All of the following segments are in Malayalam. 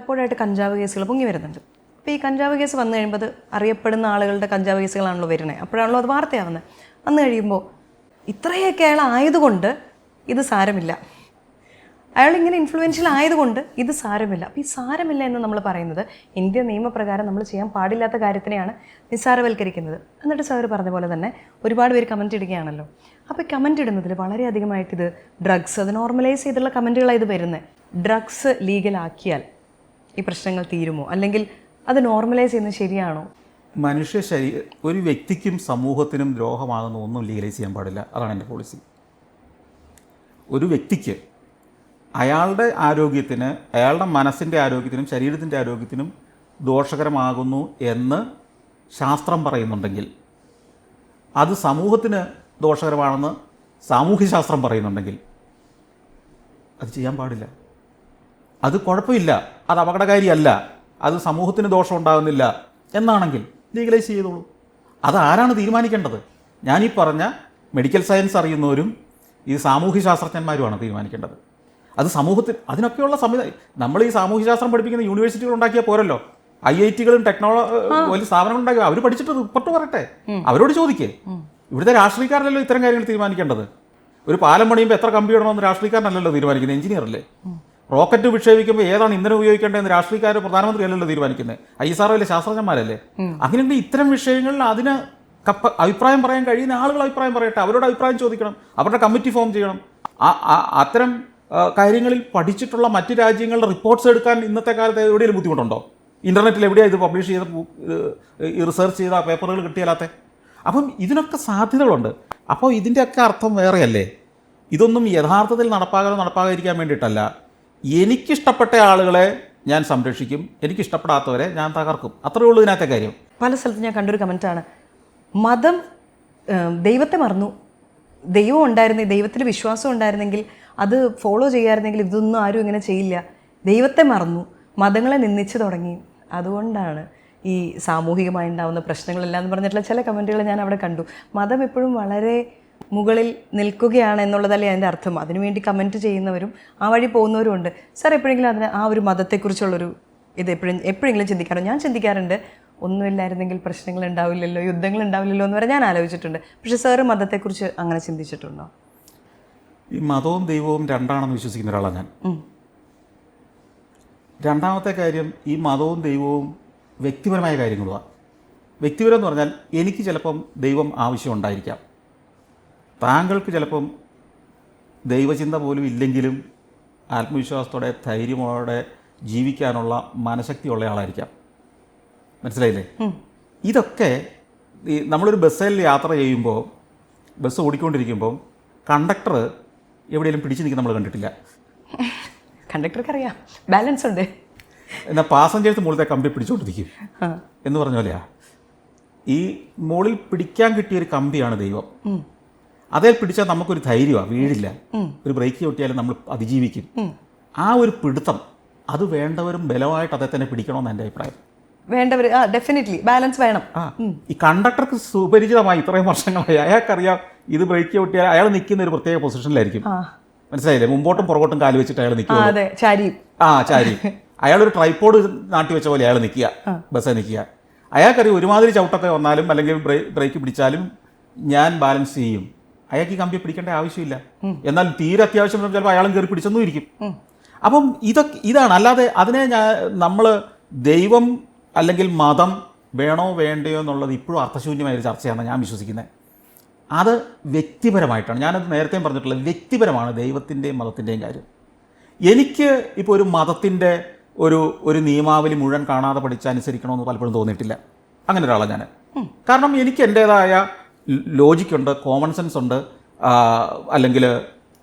പലപ്പോഴായിട്ട് കഞ്ചാവ് കേസുകൾ പൊങ്ങി വരുന്നുണ്ട്. അപ്പോൾ ഈ കഞ്ചാവ് കേസ് വന്നു കഴിയുമ്പോൾ അത് അറിയപ്പെടുന്ന ആളുകളുടെ കഞ്ചാവ് കേസുകളാണല്ലോ വരുന്നത്, അപ്പോഴാണല്ലോ അത് വാർത്തയാവുന്നത്. വന്നു കഴിയുമ്പോൾ ഇത്രയൊക്കെ അയാൾ ആയതുകൊണ്ട് ഇത് സാരമില്ല, അയാളിങ്ങനെ ഇൻഫ്ലുവൻഷ്യൽ ആയതുകൊണ്ട് ഇത് സാരമില്ല. അപ്പോൾ ഈ സാരമില്ല എന്ന് നമ്മൾ പറയുന്നത് ഇന്ത്യൻ നിയമപ്രകാരം നമ്മൾ ചെയ്യാൻ പാടില്ലാത്ത കാര്യത്തിനെയാണ് നിസ്സാരവൽക്കരിക്കുന്നത്. എന്നിട്ട് സാർ പറഞ്ഞ പോലെ തന്നെ ഒരുപാട് പേര് കമൻറ്റ് ഇടുകയാണല്ലോ. അപ്പോൾ ഈ കമൻറ്റ് ഇടുന്നതിൽ വളരെയധികമായിട്ട് ഇത് ഡ്രഗ്സ്, അത് നോർമലൈസ് ചെയ്തുള്ള കമൻറ്റുകളാണ് ഇത് വരുന്നത്. ഡ്രഗ്സ് ലീഗലാക്കിയാൽ ഈ പ്രശ്നങ്ങൾ തീരുമോ, അല്ലെങ്കിൽ അത് നോർമലൈസ് ചെയ്യുന്നത് ശരിയാണോ? മനുഷ്യ ഒരു വ്യക്തിക്കും സമൂഹത്തിനും ദ്രോഹമാകുന്ന ഒന്നും ലീഗലൈസ് ചെയ്യാൻ പാടില്ല. അതാണ് എൻ്റെ പോളിസി. ഒരു വ്യക്തിക്ക് അയാളുടെ ആരോഗ്യത്തിന്, അയാളുടെ മനസ്സിൻ്റെ ആരോഗ്യത്തിനും ശരീരത്തിൻ്റെ ആരോഗ്യത്തിനും ദോഷകരമാകുന്നു എന്ന് ശാസ്ത്രം പറയുന്നുണ്ടെങ്കിൽ, അത് സമൂഹത്തിന് ദോഷകരമാണെന്ന് സാമൂഹ്യശാസ്ത്രം പറയുന്നുണ്ടെങ്കിൽ അത് ചെയ്യാൻ പാടില്ല. അത് കുഴപ്പമില്ല, അത് അപകടകാരിയല്ല, അത് സമൂഹത്തിന് ദോഷം ഉണ്ടാകുന്നില്ല എന്നാണെങ്കിൽ ലീഗലൈസ് ചെയ്തോളൂ. അതാരാണ് തീരുമാനിക്കേണ്ടത്? ഞാനീ പറഞ്ഞ മെഡിക്കൽ സയൻസ് അറിയുന്നവരും ഈ സാമൂഹ്യശാസ്ത്രജ്ഞന്മാരുമാണ് തീരുമാനിക്കേണ്ടത്. അത് സമൂഹത്തിൽ അതിനൊക്കെയുള്ള നമ്മൾ ഈ സാമൂഹ്യശാസ്ത്രം പഠിപ്പിക്കുന്ന യൂണിവേഴ്സിറ്റികൾ ഉണ്ടാക്കിയാൽ പോരല്ലോ. IITകളും വലിയ സ്ഥാപനങ്ങൾ ഉണ്ടാക്കിയ അവർ പഠിച്ചിട്ട് റിപ്പോർട്ട് പറയട്ടെ, അവരോട് ചോദിക്കേ. ഇവിടുത്തെ രാഷ്ട്രീയക്കാരനല്ലോ ഇത്തരം കാര്യങ്ങൾ തീരുമാനിക്കേണ്ടത്. ഒരു പാലം പണിയുമ്പോൾ എത്ര കമ്പി ഇടണമെന്ന് രാഷ്ട്രീയക്കാരനല്ലല്ലോ തീരുമാനിക്കുന്നത്, എഞ്ചിനീയർ അല്ലേ. റോക്കറ്റ് വിക്ഷേപിക്കുമ്പോൾ ഏതാണ് ഇന്ധനം ഉപയോഗിക്കേണ്ടതെന്ന് രാഷ്ട്രീയക്കാർ, പ്രധാനമന്ത്രി അല്ലല്ലോ തീരുമാനിക്കുന്നത്, ISRO അല്ലേ, ശാസ്ത്രജ്ഞന്മാരല്ലേ. അങ്ങനെയുള്ള ഇത്തരം വിഷയങ്ങളിൽ അതിന് അഭിപ്രായം പറയാൻ കഴിയുന്ന ആളുകൾ അഭിപ്രായം പറയട്ടെ, അവരോട് അഭിപ്രായം ചോദിക്കണം, അവരുടെ കമ്മിറ്റി ഫോം ചെയ്യണം. അത്തരം കാര്യങ്ങളിൽ പഠിച്ചിട്ടുള്ള മറ്റ് രാജ്യങ്ങളുടെ റിപ്പോർട്ട്സ് എടുക്കാൻ ഇന്നത്തെ കാലത്ത് എവിടെയെങ്കിലും ബുദ്ധിമുട്ടുണ്ടോ? ഇൻ്റർനെറ്റിൽ എവിടെയാണ് ഇത് പബ്ലിഷ് ചെയ്ത റിസർച്ച് ചെയ്ത പേപ്പറുകൾ കിട്ടിയാലാത്ത? അപ്പം ഇതിനൊക്കെ സാധ്യതകളുണ്ട്. അപ്പോൾ ഇതിൻ്റെയൊക്കെ അർത്ഥം വേറെയല്ലേ. ഇതൊന്നും യഥാർത്ഥത്തിൽ നടപ്പാകാതിരിക്കാൻ വേണ്ടിയിട്ടല്ല. എനിക്കിഷ്ടപ്പെട്ട ആളുകളെ ഞാൻ സംരക്ഷിക്കും, എനിക്കിഷ്ടപ്പെടാത്തവരെ ഞാൻ തകർക്കും. അത്രയേ ഉള്ളൂ ഇതിനകത്തെ കാര്യം. പല സ്ഥലത്ത് ഞാൻ കണ്ടൊരു കമൻറ്റാണ്, മതം ദൈവത്തെ മറന്നു, ദൈവം ഉണ്ടായിരുന്നെങ്കിൽ, ദൈവത്തിൽ വിശ്വാസം ഉണ്ടായിരുന്നെങ്കിൽ, അത് ഫോളോ ചെയ്യായിരുന്നെങ്കിൽ ഇതൊന്നും ആരും ഇങ്ങനെ ചെയ്യില്ല. ദൈവത്തെ മറന്നു, മതങ്ങളെ നിന്ദിച്ചു തുടങ്ങി, അതുകൊണ്ടാണ് ഈ സാമൂഹികമായി ഉണ്ടാകുന്ന പ്രശ്നങ്ങളെല്ലാം എന്ന് പറഞ്ഞിട്ടുള്ള ചില കമൻറ്റുകൾ ഞാൻ അവിടെ കണ്ടു. മതം എപ്പോഴും വളരെ മുകളിൽ നിൽക്കുകയാണ് എന്നുള്ളതല്ലേ അതിൻ്റെ അർത്ഥം. അതിനുവേണ്ടി കമൻറ്റ് ചെയ്യുന്നവരും ആ വഴി പോകുന്നവരും ഉണ്ട്. സാർ എപ്പോഴെങ്കിലും അതിന് ആ ഒരു മതത്തെക്കുറിച്ചുള്ളൊരു ഇത് എപ്പോഴെങ്കിലും ചിന്തിക്കാറോ? ഞാൻ ചിന്തിക്കാറുണ്ട്, ഒന്നുമില്ലായിരുന്നെങ്കിൽ പ്രശ്നങ്ങൾ ഉണ്ടാവില്ലല്ലോ, യുദ്ധങ്ങൾ ഉണ്ടാവില്ലല്ലോ എന്ന് വരെ ഞാൻ ആലോചിച്ചിട്ടുണ്ട്. പക്ഷേ സാറ് മതത്തെക്കുറിച്ച് അങ്ങനെ ചിന്തിച്ചിട്ടുണ്ടോ? ഈ മതവും ദൈവവും രണ്ടാണെന്ന് വിശ്വസിക്കുന്ന ഒരാളാണ് ഞാൻ. രണ്ടാമത്തെ കാര്യം, ഈ മതവും ദൈവവും വ്യക്തിപരമായ കാര്യങ്ങളുമാണ്. വ്യക്തിപരം എന്ന് പറഞ്ഞാൽ എനിക്ക് ചിലപ്പം ദൈവം ആവശ്യമുണ്ടായിരിക്കാം, താങ്കൾക്ക് ചിലപ്പം ദൈവചിന്ത പോലും ഇല്ലെങ്കിലും ആത്മവിശ്വാസത്തോടെ ധൈര്യമോടെ ജീവിക്കാനുള്ള മനഃശക്തിയുള്ള ആളായിരിക്കാം. മനസ്സിലായില്ലേ? ഇതൊക്കെ നമ്മളൊരു ബസ്സിൽ യാത്ര ചെയ്യുമ്പോൾ, ബസ് ഓടിക്കൊണ്ടിരിക്കുമ്പോൾ കണ്ടക്ടർ എവിടെയെങ്കിലും പിടിച്ചു നിൽക്കുന്ന നമ്മൾ കണ്ടിട്ടില്ല. കണ്ടക്ടർക്ക് അറിയാം, ബാലൻസ് ഉണ്ട്. എന്നാൽ പാസഞ്ചേഴ്സ് മുകളിലത്തെ കമ്പി പിടിച്ചുകൊണ്ടിരിക്കും എന്ന് പറഞ്ഞ പോലെയാ. ഈ മുകളിൽ പിടിക്കാൻ കിട്ടിയൊരു കമ്പിയാണ് ദൈവം. അതേ പിടിച്ചാൽ നമുക്കൊരു ധൈര്യമാണ്, വീഴില്ല. ഒരു ബ്രേക്ക് ചവിട്ടിയാലും നമ്മൾ അതിജീവിക്കും. ആ ഒരു പിടുത്തം, അത് വേണ്ടവരും ബലമായിട്ട് അതേ തന്നെ പിടിക്കണമെന്ന് എൻ്റെ അഭിപ്രായം. വേണ്ടവർ ഡെഫിനറ്റ്ലി ബാലൻസ് വേണം. ഈ കണ്ടക്ടർക്ക് സുപരിചിതമായി ഇത്രയും വർഷങ്ങളായി അയാൾക്കറിയാം ഇത് ബ്രേക്ക് ചവിട്ടിയാൽ അയാൾ നിൽക്കുന്ന ഒരു പ്രത്യേക പൊസിഷനിലായിരിക്കും. മനസ്സിലായില്ലേ? മുമ്പോട്ടും പുറകോട്ടും കാല് വെച്ചിട്ട് അയാൾ നിൽക്കുക. ചാരി അയാളൊരു ട്രൈപ്പോഡ് നാട്ടി വെച്ച പോലെ അയാൾ നിൽക്കുക, ബസ്സിൽ നിൽക്കുക. അയാൾക്കറിയാം ഒരുമാതിരി ചവിട്ടൊക്കെ വന്നാലും അല്ലെങ്കിൽ ബ്രേക്ക് പിടിച്ചാലും ഞാൻ ബാലൻസ് ചെയ്യും. അയാൾക്ക് ഈ കമ്പി പിടിക്കേണ്ട ആവശ്യമില്ല. എന്നാൽ തീരെ അത്യാവശ്യം ചിലപ്പോൾ അയാളും കയറി പിടിച്ചെന്നും ഇരിക്കും. അപ്പം ഇതാണ്. അല്ലാതെ അതിനെ നമ്മൾ ദൈവം അല്ലെങ്കിൽ മതം വേണോ വേണ്ടയോ എന്നുള്ളത് ഇപ്പോഴും അർത്ഥശൂന്യമായൊരു ചർച്ചയാണ് ഞാൻ വിശ്വസിക്കുന്നത്. അത് വ്യക്തിപരമായിട്ടാണ്. ഞാനത് നേരത്തെയും പറഞ്ഞിട്ടുള്ളത്, വ്യക്തിപരമാണ് ദൈവത്തിൻ്റെയും മതത്തിൻ്റെയും കാര്യം. എനിക്ക് ഇപ്പോൾ ഒരു മതത്തിൻ്റെ ഒരു നിയമാവലി മുഴുവൻ കാണാതെ പഠിച്ചനുസരിക്കണമെന്ന് പലപ്പോഴും തോന്നിയിട്ടില്ല. അങ്ങനെ ഒരാളാണ് ഞാൻ. കാരണം എനിക്ക് എൻ്റേതായ ലോജിക്കുണ്ട്, കോമൺ സെൻസ് ഉണ്ട്. അല്ലെങ്കിൽ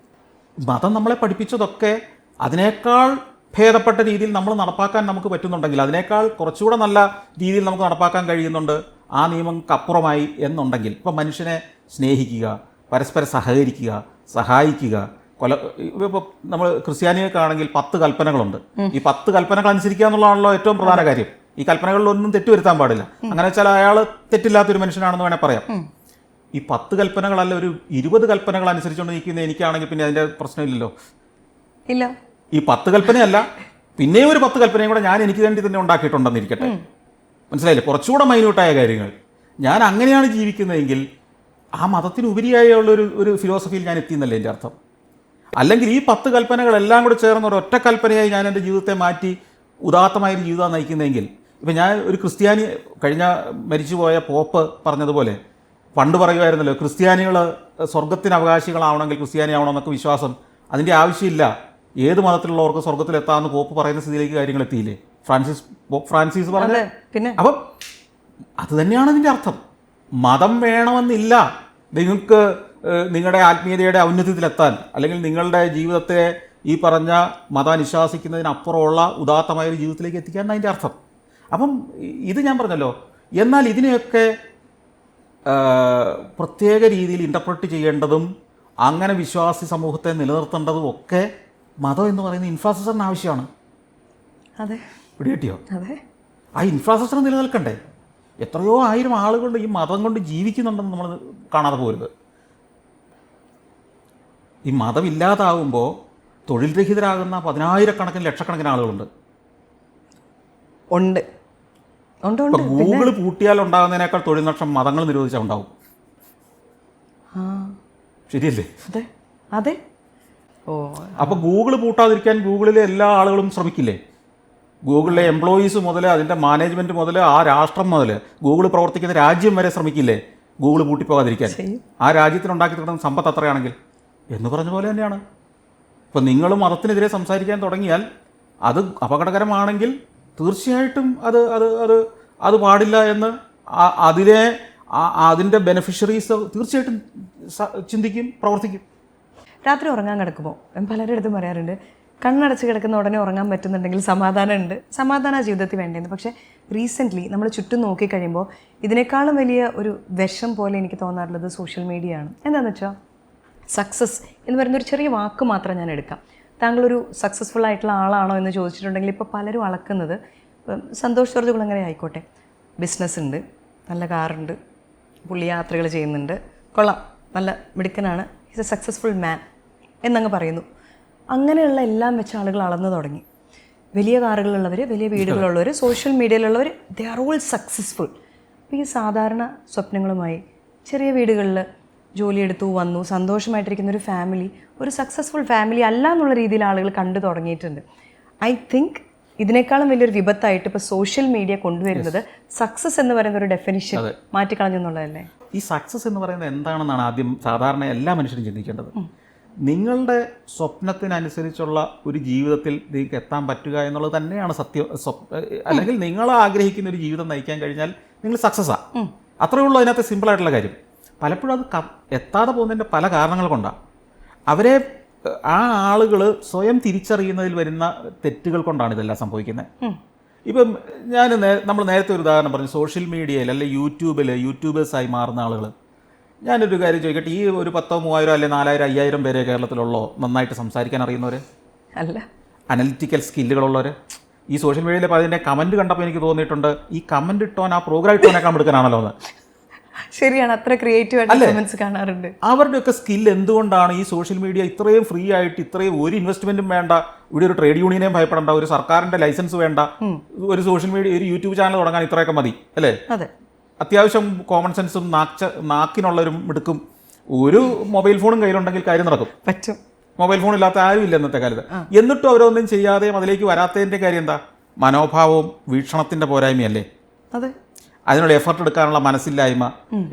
മതം നമ്മളെ പഠിപ്പിച്ചതൊക്കെ അതിനേക്കാൾ ഭേദപ്പെട്ട രീതിയിൽ നമ്മൾ നടപ്പാക്കാൻ നമുക്ക് പറ്റുന്നുണ്ടെങ്കിൽ, അതിനേക്കാൾ കുറച്ചുകൂടെ നല്ല രീതിയിൽ നമുക്ക് നടപ്പാക്കാൻ കഴിയുന്നുണ്ട് ആ നിയമങ്ങൾക്കപ്പുറമായി എന്നുണ്ടെങ്കിൽ, ഇപ്പോൾ മനുഷ്യനെ സ്നേഹിക്കുക, പരസ്പരം സഹകരിക്കുക, സഹായിക്കുക. ഇപ്പോൾ നമ്മൾ ക്രിസ്ത്യാനികൾക്കാണെങ്കിൽ 10 കൽപ്പനകളുണ്ട്. ഈ 10 കൽപ്പനകൾ അനുസരിക്കുക എന്നുള്ളതാണല്ലോ ഏറ്റവും പ്രധാന കാര്യം. ഈ കൽപ്പനകളിലൊന്നും തെറ്റുവരുത്താൻ പാടില്ല. അങ്ങനെ വെച്ചാൽ അയാൾ തെറ്റില്ലാത്തൊരു മനുഷ്യനാണെന്ന് വേണേൽ പറയാം. ഈ 10 കൽപ്പനകളല്ല, ഒരു 20 കൽപ്പനകൾ അനുസരിച്ചുകൊണ്ട് നിൽക്കുന്ന എനിക്കാണെങ്കിൽ പിന്നെ അതിൻ്റെ പ്രശ്നമില്ലല്ലോ. ഇല്ല. ഈ 10 കൽപ്പനയല്ല, പിന്നെയും ഒരു 10 കൽപ്പനയും കൂടെ ഞാൻ എനിക്ക് വേണ്ടി തന്നെ ഉണ്ടാക്കിയിട്ടുണ്ടെന്നിരിക്കട്ടെ, മനസ്സിലായില്ലേ? കുറച്ചുകൂടെ മൈന്യൂട്ടായ കാര്യങ്ങൾ. ഞാൻ അങ്ങനെയാണ് ജീവിക്കുന്നതെങ്കിൽ ആ മതത്തിനുപരിയായുള്ള ഒരു ഫിലോസഫിയിൽ ഞാൻ എത്തിയെന്നല്ലേ എൻ്റെ അർത്ഥം. അല്ലെങ്കിൽ ഈ 10 കൽപ്പനകളെല്ലാം കൂടെ ചേർന്ന് ഒരു ഒറ്റ കൽപ്പനയായി ഞാൻ എൻ്റെ ജീവിതത്തെ മാറ്റി ഉദാത്തമായൊരു ജീവിതം നയിക്കുന്നതെങ്കിൽ, ഇപ്പം ഞാൻ ഒരു ക്രിസ്ത്യാനി, കഴിഞ്ഞ മരിച്ചുപോയ പോപ്പ് പറഞ്ഞതുപോലെ പണ്ട് പറയുമായിരുന്നല്ലോ, ക്രിസ്ത്യാനികൾ സ്വർഗത്തിന് അവകാശികളാവണമെങ്കിൽ ക്രിസ്ത്യാനി ആവണമെന്നൊക്കെ വിശ്വാസം, അതിൻ്റെ ആവശ്യമില്ല, ഏത് മതത്തിലുള്ളവർക്ക് സ്വർഗത്തിലെത്താമെന്ന് പോപ്പ് പറയുന്ന സ്ഥിതിയിലേക്ക് കാര്യങ്ങൾ എത്തിയില്ലേ ഫ്രാൻസിസ് പറഞ്ഞത്. പിന്നെ അപ്പം അത് തന്നെയാണ് അതിൻ്റെ അർത്ഥം. മതം വേണമെന്നില്ല നിങ്ങൾക്ക് നിങ്ങളുടെ ആത്മീയതയുടെ ഔന്നത്യത്തിലെത്താൻ, അല്ലെങ്കിൽ നിങ്ങളുടെ ജീവിതത്തെ ഈ പറഞ്ഞ മതനിശ്വാസിക്കുന്നതിനപ്പുറമുള്ള ഉദാത്തമായൊരു ജീവിതത്തിലേക്ക് എത്തിക്കാൻ അതിൻ്റെ അർത്ഥം. അപ്പം ഇത് ഞാൻ പറഞ്ഞല്ലോ. എന്നാൽ ഇതിനെയൊക്കെ പ്രത്യേക രീതിയിൽ ഇൻ്റർപ്രറ്റ് ചെയ്യേണ്ടതും അങ്ങനെ വിശ്വാസി സമൂഹത്തെ നിലനിർത്തേണ്ടതും ഒക്കെ മതം എന്ന് പറയുന്ന ഇൻഫ്രാസ്ട്രക്ചറിന് ആവശ്യമാണ്. അതെ, പിടികിട്ടിയോ? അതെ. ആ ഇൻഫ്രാസ്ട്രക്ചർ നിലനിൽക്കണ്ടേ? എത്രയോ ആയിരം ആളുകൾ ഈ മതം കൊണ്ട് ജീവിക്കുന്നുണ്ടെന്ന് നമ്മൾ കാണാതെ പോരുത്. ഈ മതമില്ലാതാവുമ്പോൾ തൊഴിൽ രഹിതരാകുന്ന 10,000-കണക്കിന് ലക്ഷക്കണക്കിന് ആളുകളുണ്ട്. ഉണ്ട്. ഇപ്പം ഗൂഗിൾ പൂട്ടിയാൽ ഉണ്ടാകുന്നതിനേക്കാൾ തൊഴിൽ നഷ്ടം മതങ്ങൾ നിരോധിച്ചാൽ ഉണ്ടാവും. ശരിയല്ലേ? അതെ, അതെ. ഓ, അപ്പോൾ ഗൂഗിൾ പൂട്ടാതിരിക്കാൻ ഗൂഗിളിലെ എല്ലാ ആളുകളും ശ്രമിക്കില്ലേ? ഗൂഗിളിലെ എംപ്ലോയീസ് മുതൽ അതിൻ്റെ മാനേജ്മെൻറ്റ് മുതൽ ആ രാഷ്ട്രം മുതൽ ഗൂഗിൾ പ്രവർത്തിക്കുന്ന രാജ്യം വരെ ശ്രമിക്കില്ലേ ഗൂഗിൾ പൂട്ടിപ്പോകാതിരിക്കാൻ? ആ രാജ്യത്തിനുണ്ടാക്കി കിട്ടുന്ന സമ്പത്ത് അത്രയാണെങ്കിൽ എന്ന് പറഞ്ഞ പോലെ തന്നെയാണ്. ഇപ്പം നിങ്ങൾ മതത്തിനെതിരെ സംസാരിക്കാൻ തുടങ്ങിയാൽ അത് അപകടകരമാണെങ്കിൽ തീർച്ചയായിട്ടും അത് അത് അത് അത് പാടില്ല എന്ന് അതിൻ്റെ ബെനിഫിഷ്യറീസ് തീർച്ചയായിട്ടും ചിന്തിക്കും, പ്രവർത്തിക്കും. രാത്രി ഉറങ്ങാൻ കിടക്കുമ്പോൾ പലരുടെ അടുത്തും പറയാറുണ്ട്, കണ്ണടച്ച് കിടക്കുന്ന ഉടനെ ഉറങ്ങാൻ പറ്റുന്നുണ്ടെങ്കിൽ സമാധാനമുണ്ട്, സമാധാന ജീവിതത്തിൽ വേണ്ടതെന്ന്. പക്ഷേ റീസെൻ്റ്ലി നമ്മൾ ചുറ്റും നോക്കിക്കഴിയുമ്പോൾ ഇതിനേക്കാളും വലിയ ഒരു വിഷം പോലെ എനിക്ക് തോന്നാറുള്ളത് സോഷ്യൽ മീഡിയ ആണ്. എന്താണെന്ന് വെച്ചാൽ സക്സസ് എന്ന് പറയുന്നൊരു ചെറിയ വാക്ക് മാത്രം ഞാൻ എടുക്കാം. താങ്കളൊരു സക്സസ്ഫുൾ ആയിട്ടുള്ള ആളാണോ എന്ന് ചോദിച്ചിട്ടുണ്ടെങ്കിൽ ഇപ്പോൾ പലരും അളക്കുന്നത്, സന്തോഷ് ജോർജ് കുളങ്ങര ആയിക്കോട്ടെ, ബിസിനസ് ഉണ്ട്, നല്ല കാറുണ്ട്, പുള്ളി യാത്രകൾ ചെയ്യുന്നുണ്ട്, കൊള്ളാം, നല്ല മിടുക്കനാണ്, ഈസ് എ സക്സസ്ഫുൾ മാൻ എന്നങ്ങ് പറയുന്നു. അങ്ങനെയുള്ള എല്ലാം വെച്ച് ആളുകൾ അളന്നു തുടങ്ങി. വലിയ കാറുകളുള്ളവർ, വലിയ വീടുകളുള്ളവർ, സോഷ്യൽ മീഡിയയിലുള്ളവർ, ദേ ആർ ഓൾ സക്സസ്ഫുൾ. അപ്പോൾ ഈ സാധാരണ സ്വപ്നങ്ങളുമായി ചെറിയ വീടുകളിൽ ജോലിയെടുത്തു വന്നു സന്തോഷമായിട്ടിരിക്കുന്ന ഒരു ഫാമിലി ഒരു സക്സസ്ഫുൾ ഫാമിലി അല്ല എന്നുള്ള രീതിയിൽ ആളുകൾ കണ്ടു തുടങ്ങിയിട്ടുണ്ട്. ഐ തിങ്ക് ഇതിനേക്കാളും വലിയൊരു വിപത്തായിട്ട് ഇപ്പോൾ സോഷ്യൽ മീഡിയ കൊണ്ടുവരുന്നത് സക്സസ് എന്ന് പറയുന്ന ഒരു ഡെഫിനിഷൻ മാറ്റിക്കളഞ്ഞു എന്നുള്ളതല്ലേ? ഈ സക്സസ് എന്ന് പറയുന്നത് എന്താണെന്നാണ് ആദ്യം സാധാരണ എല്ലാ മനുഷ്യരും ചിന്തിക്കേണ്ടത്. നിങ്ങളുടെ സ്വപ്നത്തിനനുസരിച്ചുള്ള ഒരു ജീവിതത്തിൽ നിങ്ങൾക്ക് എത്താൻ പറ്റുക എന്നുള്ളത് തന്നെയാണ് സത്യം. അല്ലെങ്കിൽ നിങ്ങൾ ആഗ്രഹിക്കുന്ന ഒരു ജീവിതം നയിക്കാൻ കഴിഞ്ഞാൽ നിങ്ങൾ സക്സസ്സാണ്. അത്രയേ ഉള്ളൂ അതിനകത്ത് സിമ്പിളായിട്ടുള്ള കാര്യം. പലപ്പോഴും അത് എത്താതെ പോകുന്നതിൻ്റെ പല കാരണങ്ങൾ കൊണ്ടാണ്. അവരെ ആ ആളുകൾ സ്വയം തിരിച്ചറിയുന്നതിൽ വരുന്ന തെറ്റുകൾ കൊണ്ടാണ് ഇതെല്ലാം സംഭവിക്കുന്നത്. ഇപ്പം നമ്മൾ നേരത്തെ ഒരു ഉദാഹരണം പറഞ്ഞു, സോഷ്യൽ മീഡിയയിൽ അല്ലെങ്കിൽ യൂട്യൂബേഴ്സായി മാറുന്ന ആളുകൾ. ഞാനൊരു കാര്യം ചോദിക്കട്ടെ, ഈ ഒരു 10,000, 3,000 അല്ലെങ്കിൽ 4,000, 5,000 പേരെ കേരളത്തിലുള്ളോ നന്നായിട്ട് സംസാരിക്കാൻ അറിയുന്നവർ, അല്ല അനലിറ്റിക്കൽ സ്കില്ലുകളുള്ളവർ? ഈ സോഷ്യൽ മീഡിയയിൽ അതിൻ്റെ കമൻറ്റ് കണ്ടപ്പോൾ എനിക്ക് തോന്നിയിട്ടുണ്ട്, ഈ കമൻറ്റ് ഇട്ടോൻ ആ പ്രോഗ്രാം ഇട്ടോനേക്കാൻ എടുക്കാനാണല്ലോ എന്ന്. ശരിയാണ്, അത്ര ക്രിയേറ്റീവായിട്ട് കമന്റ്സ് കാണാറുണ്ട്. അവരുടെയൊക്കെ സ്കിൽ എന്തുകൊണ്ടാണ് ഈ സോഷ്യൽ മീഡിയ ഇത്രയും ഫ്രീ ആയിട്ട്, ഇത്രയും ഒരു ഇൻവെസ്റ്റ്മെന്റും വേണ്ട, ഇവിടെ ഒരു ട്രേഡ് യൂണിയനെയും ഭയപ്പെടേണ്ട, ഒരു സർക്കാരിന്റെ ലൈസൻസ് വേണ്ട, ഒരു സോഷ്യൽ മീഡിയ ഒരു യൂട്യൂബ് ചാനൽ തുടങ്ങാൻ ഇത്രയൊക്കെ മതി അല്ലേ? അതെ, അത്യാവശ്യം കോമൺ സെൻസും നാക്കിനുള്ളൊരു മിടുക്കും ഒരു മൊബൈൽ ഫോണും കയ്യിലുണ്ടെങ്കിൽ കാര്യം നടക്കും. പറ്റും. മൊബൈൽ ഫോൺ ഇല്ലാത്ത ആരും ഇല്ല ഇന്നത്തെ കാലത്ത്. എന്നിട്ടും അവരൊന്നും ചെയ്യാതെയും അതിലേക്ക് വരാത്തതിന്റെ കാര്യം എന്താ? മനോഭാവവും വീക്ഷണത്തിന്റെ പോരായ്മയല്ലേ? അതെ, അതിനുള്ള എഫർട്ട് എടുക്കാനുള്ള മനസ്സില്ലായ്മ.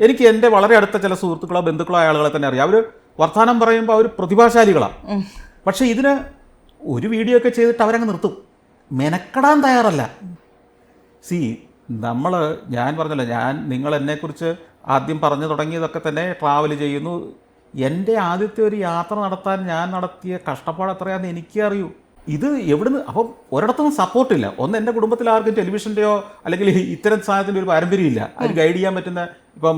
എനിക്ക് എൻ്റെ വളരെ അടുത്ത ചില സുഹൃത്തുക്കളോ ബന്ധുക്കളോ ആളുകളെ തന്നെ അറിയാം. അവർ വർത്തമാനം പറയുമ്പോൾ അവർ പ്രതിഭാശാലികളാണ്. പക്ഷേ ഇതിന് ഒരു വീഡിയോ ഒക്കെ ചെയ്തിട്ട് അവരങ്ങ് നിർത്തും, മെനക്കെടാൻ തയ്യാറല്ല. ഞാൻ പറഞ്ഞല്ലോ, നിങ്ങൾ എന്നെക്കുറിച്ച് ആദ്യം പറഞ്ഞു തുടങ്ങിയതൊക്കെ തന്നെ ട്രാവൽ ചെയ്യുന്നു. എൻ്റെ ആദ്യത്തെ ഒരു യാത്ര നടത്താൻ ഞാൻ നടത്തിയ കഷ്ടപ്പാട് എത്രയാണെന്ന് എനിക്കേ അറിയൂ. ഇത് എവിടുന്ന്? അപ്പം ഒരിടത്തും സപ്പോർട്ടില്ല. ഒന്ന്, എൻ്റെ കുടുംബത്തിൽ ആർക്കും ടെലിവിഷൻ്റെയോ അല്ലെങ്കിൽ ഇത്തരം സാധനത്തിൻ്റെ ഒരു പാരമ്പര്യമില്ല. അത് ഗൈഡ് ചെയ്യാൻ പറ്റുന്ന ഇപ്പം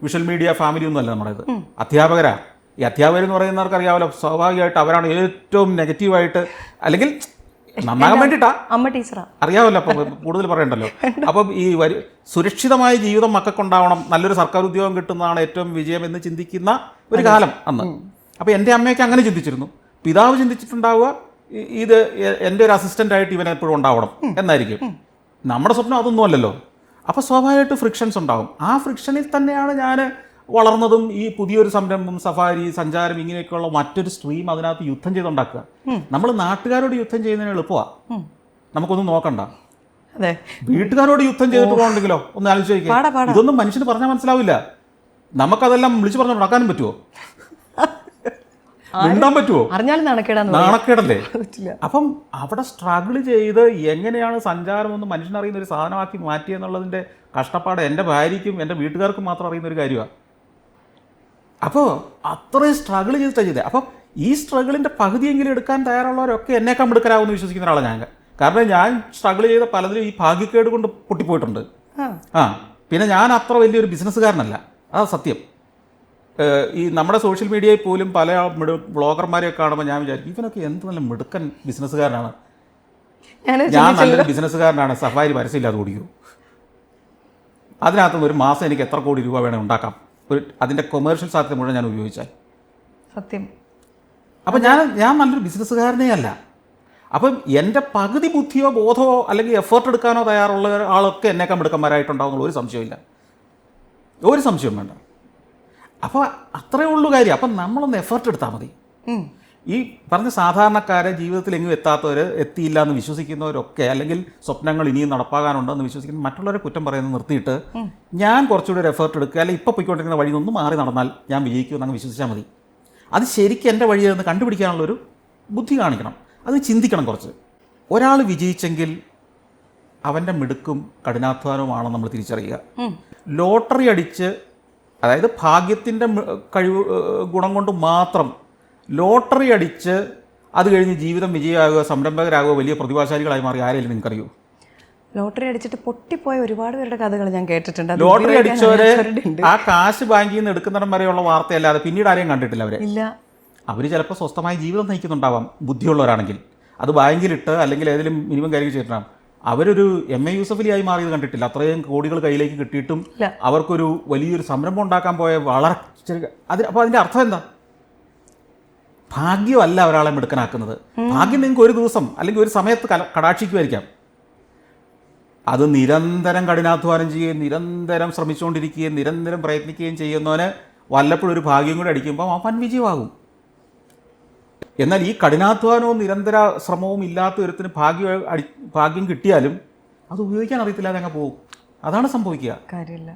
വിഷ്വൽ മീഡിയ ഫാമിലി ഒന്നും അല്ല നമ്മുടേത്. അധ്യാപകരാണ്. ഈ അധ്യാപകരെന്ന് പറയുന്നവർക്ക് അറിയാമല്ലോ, സ്വാഭാവികമായിട്ട് അവരാണ് ഏറ്റവും നെഗറ്റീവായിട്ട്, അല്ലെങ്കിൽ നന്നാകാൻ വേണ്ടിയിട്ടാ, അമ്മ ടീച്ചറാ, അറിയാമല്ലോ, അപ്പം കൂടുതൽ പറയണ്ടല്ലോ. അപ്പം ഈ സുരക്ഷിതമായ ജീവിതം മക്കൾക്കുണ്ടാവണം, നല്ലൊരു സർക്കാർ ഉദ്യോഗം കിട്ടുന്നതാണ് ഏറ്റവും വിജയം എന്ന് ചിന്തിക്കുന്ന ഒരു കാലം അന്ന്. അപ്പം എൻ്റെ അമ്മയൊക്കെ അങ്ങനെ ചിന്തിച്ചിരുന്നു. പിതാവ് ചിന്തിച്ചിട്ടുണ്ടാവുക, ഇത് എൻ്റെ ഒരു അസിസ്റ്റൻ്റായിട്ട് ഇവൻ എപ്പോഴും ഉണ്ടാവണം എന്നായിരിക്കും. നമ്മുടെ സ്വപ്നം അതൊന്നും അല്ലല്ലോ. അപ്പോൾ സ്വാഭാവികമായിട്ട് ഫ്രിക്ഷൻസ് ഉണ്ടാകും. ആ ഫ്രിക്ഷനിൽ തന്നെയാണ് ഞാൻ വളർന്നതും. ഈ പുതിയൊരു സംരംഭം, സഫാരി, സഞ്ചാരം, ഇങ്ങനെയൊക്കെയുള്ള മറ്റൊരു സ്ട്രീം അതിനകത്ത് യുദ്ധം ചെയ്തുണ്ടാക്കുക. നമ്മൾ നാട്ടുകാരോട് യുദ്ധം ചെയ്യുന്നതിന് എളുപ്പമാണ്, നമുക്കൊന്നും നോക്കണ്ട. അതെ, വീട്ടുകാരോട് യുദ്ധം ചെയ്തിട്ട് പോകണമെങ്കിലോ ഒന്ന് ആലോചിക്കുക. ഇതൊന്നും മനുഷ്യന് പറഞ്ഞാൽ മനസ്സിലാവില്ല. നമുക്കതെല്ലാം വിളിച്ചു പറഞ്ഞ് നടക്കാനും പറ്റുമോ? മിണ്ടാൻ പറ്റുമോ? അറിഞ്ഞാലും നാണക്കേടല്ലേ? അപ്പം അവിടെ സ്ട്രഗിൾ ചെയ്ത് എങ്ങനെയാണ് സഞ്ചാരം ഒന്ന് മനുഷ്യനറിയുന്ന ഒരു സാധനമാക്കി മാറ്റിയെന്നുള്ളതിൻ്റെ കഷ്ടപ്പാട് എൻ്റെ ഭാര്യയ്ക്കും എൻ്റെ വീട്ടുകാർക്കും മാത്രം അറിയുന്ന ഒരു കാര്യമാണ്. അപ്പോൾ അത്രയും സ്ട്രഗിൾ ചെയ്തിട്ടാണ് ചെയ്തത്. അപ്പം ഈ സ്ട്രഗിളിൻ്റെ പകുതിയെങ്കിലും എടുക്കാൻ തയ്യാറുള്ളവരൊക്കെ എന്നേക്കാൾ മിടുക്കരാകുമെന്ന് വിശ്വസിക്കുന്ന ഒരാളാണ് ഞാൻ. കാരണം ഞാൻ സ്ട്രഗിൾ ചെയ്ത പലതിലും ഈ ഭാഗ്യക്കേട് കൊണ്ട് പൊട്ടിപ്പോയിട്ടുണ്ട്. പിന്നെ ഞാൻ അത്ര വലിയൊരു ബിസിനസ്സുകാരനല്ല, അതാ സത്യം. ഈ നമ്മുടെ സോഷ്യൽ മീഡിയയിൽ പോലും പല ബ്ലോഗർമാരെയൊക്കെ കാണുമ്പോൾ ഞാൻ വിചാരിക്കും ഇവനൊക്കെ എന്ത് നല്ല മിടുക്കൻ ബിസിനസ്സുകാരനാണ്, ഞാൻ നല്ലൊരു ബിസിനസ്സുകാരനാണ്, സഫാരി പരസ്യമില്ലാതെ ഓടിക്കൂ. അതിനകത്ത് ഒരു മാസം എനിക്ക് എത്ര കോടി രൂപ വേണേൽ ഉണ്ടാക്കാം, അതിൻ്റെ കൊമേഴ്ഷ്യൽ സാധ്യത മുഴുവൻ ഞാൻ ഉപയോഗിച്ചാൽ. സത്യം. അപ്പം ഞാൻ നല്ലൊരു ബിസിനസ്സുകാരനേ അല്ല. അപ്പം എൻ്റെ പകുതി ബുദ്ധിയോ ബോധമോ അല്ലെങ്കിൽ എഫേർട്ട് എടുക്കാനോ തയ്യാറുള്ള ആളൊക്കെ എന്നേക്കാൾ മിടുക്കന്മാരായിട്ടുണ്ടാവുന്നുള്ള ഒരു സംശയമില്ല, ഒരു സംശയം വേണ്ട. അപ്പോൾ അത്രയേ ഉള്ളൂ കാര്യം. അപ്പം നമ്മളൊന്ന് എഫേർട്ട് എടുത്താൽ മതി. ഈ പറഞ്ഞ സാധാരണക്കാരെ, ജീവിതത്തിൽ എങ്ങും എത്താത്തവർ, എത്തിയില്ല എന്ന് വിശ്വസിക്കുന്നവരൊക്കെ, അല്ലെങ്കിൽ സ്വപ്നങ്ങൾ ഇനിയും നടപ്പാകാനുണ്ടെന്ന് വിശ്വസിക്കുന്ന മറ്റുള്ളവരെ കുറ്റം പറയുന്നത് നിർത്തിയിട്ട് ഞാൻ കുറച്ചുകൂടി ഒരു എഫേർട്ട് എടുക്കുക, അല്ലെങ്കിൽ ഇപ്പോൾ പോയിക്കൊണ്ടിരിക്കുന്ന വഴി ഒന്ന് മാറി നടന്നാൽ ഞാൻ വിജയിക്കുമെന്ന് അങ്ങ് വിശ്വസിച്ചാൽ മതി. അത് ശരിക്കും എൻ്റെ വഴിയെന്ന് കണ്ടുപിടിക്കാനുള്ളൊരു ബുദ്ധി കാണിക്കണം, അത് ചിന്തിക്കണം കുറച്ച്. ഒരാൾ വിജയിച്ചെങ്കിൽ അവൻ്റെ മിടുക്കും കഠിനാധ്വാനവുമാണ് നമ്മൾ തിരിച്ചറിയുക. ലോട്ടറി അടിച്ച്, അതായത് ഭാഗ്യത്തിൻ്റെ കഴിവ് ഗുണം കൊണ്ട് മാത്രം ലോട്ടറി അടിച്ച് അത് കഴിഞ്ഞ് ജീവിതം വിജയമാകുക, സംരംഭകരാകുക, വലിയ പ്രതിഭാശാലികളായി മാറി ആരെങ്കിലും നിങ്ങൾക്കറിയൂ? ലോട്ടറി അടിച്ചിട്ട് പൊട്ടിപ്പോയ ഒരുപാട് പേരുടെ കഥകൾ ഞാൻ കേട്ടിട്ടുണ്ട്. ലോട്ടറി അടിച്ചവരെ ആ കാശ് ബാങ്കിൽ നിന്ന് എടുക്കുന്നിടം വരെയുള്ള വാർത്തയല്ലാതെ പിന്നീട് ആരെയും കണ്ടിട്ടില്ല അവരെ. ഇല്ല. അവർ ചിലപ്പോൾ സ്വസ്ഥമായി ജീവിതം നയിക്കുന്നുണ്ടാവാം ബുദ്ധിയുള്ളവരാണെങ്കിൽ. അത് ബാങ്കിലിട്ട് അല്ലെങ്കിൽ ഏതെങ്കിലും മിനിമം കാര്യം ചെയ്തിട്ടാണ്. അവരൊരു MA യൂസഫലി ആയി മാറിയത് കണ്ടിട്ടില്ല. അത്രയും കോടികൾ കയ്യിലേക്ക് കിട്ടിയിട്ടും അവർക്കൊരു വലിയൊരു സംരംഭം ഉണ്ടാക്കാൻ പോയ വളരെ അപ്പോൾ അതിൻ്റെ അർത്ഥം എന്താ? ഭാഗ്യമല്ല ഒരാളെ മിടുക്കനാക്കുന്നത്. ഭാഗ്യം നിങ്ങൾക്ക് ഒരു ദിവസം അല്ലെങ്കിൽ ഒരു സമയത്ത് കടാക്ഷിക്കുമായിരിക്കാം. അത് നിരന്തരം കഠിനാധ്വാനം ചെയ്യുകയും നിരന്തരം ശ്രമിച്ചുകൊണ്ടിരിക്കുകയും നിരന്തരം പ്രയത്നിക്കുകയും ചെയ്യുന്നവന് വല്ലപ്പോഴും ഒരു ഭാഗ്യം കൂടി അടിക്കുമ്പോൾ അവൻ വിജയമാകും. എന്നാൽ ഈ കഠിനാധ്വാനവും നിരന്തര ശ്രമവും ഇല്ലാത്ത ഒരുത്തിന് ഭാഗ്യം കിട്ടിയാലും അത് ഉപയോഗിക്കാൻ അറിയത്തില്ലാതെ അങ്ങ് പോകും. അതാണ് സംഭവിക്കുക. കാര്യമില്ല.